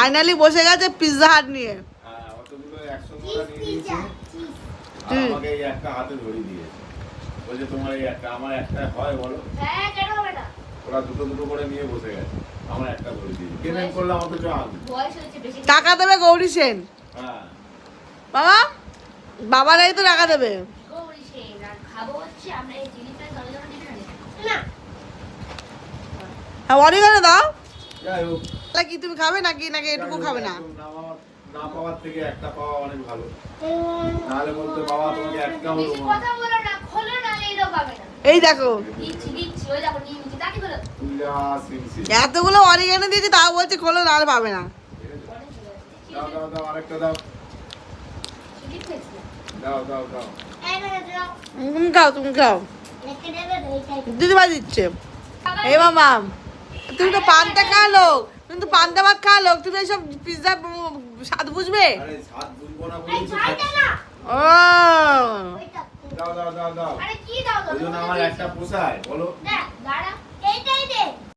Finally বসে গেছে Pizza Hut নিয়ে। অতগুলো একসঙ্গে ওরা নিয়ে নিয়েছে আর আমাকে এই একটা হাতে ধরিয়ে দিয়েছে, বলছে তোমার এই একটা, আমার একটা হয় বলো? হ্যাঁ কেন হবে না, ওরা দুটো দুটো করে নিয়ে বসে গেছে, আমার একটা ধরিয়ে দিয়েছে। পেমেন্ট করলাম অথচ আগে। বয়স হয়েছে বেশি। টাকা দেবে গৌরী সেন। হ্যাঁ বাবা বাবারাই তো টাকা দেবে। গৌরী সেন আর খাবো হচ্ছে আমরা এই জিনিসটা ধরে ধরে দিবি না। হ্যাঁ অরিগানো দাও। যাই হোক, তাহলে কি তুমি খাবে নাকি নাকি এটুকু খাবে না? না পাওয়ার থেকে একটা পাওয়া অনেক ভালো। নাহলে বলতে বাবা তোমাকে একটাও বেশি দেবো না। কথা বলো না, খোলো না, এইটাও পাবে না। এই দেখো দিচ্ছি দিচ্ছি, ওই দেখো নিয়ে নিচ্ছি, তাকে বলো। তুই যা সিনসি। এতগুলো অরিগানো দিয়েছি তাও বলছে খোলো না আর পাবে না। দাও দাও দাও, আরেকটা দাও। ঠিক আছে দাও দাও দাও। তুমি খাও তুমি খাও, দিদিমা দিচ্ছে। এই মামা তুমি তো পান্তা খাওয়া লোক, তুমি তো পান্তা ভাত খাওয়া লোক, তুমি এইসব পিৎজা স্বাদ বুঝবে? আরে সাত বুঝবো না বলেই তো খাচ্ছি। ও দাও দাও দাও দাও। আরে কি দাও ওই জন্য আমার একটা পোষায় বলো। দেখ দাঁড়া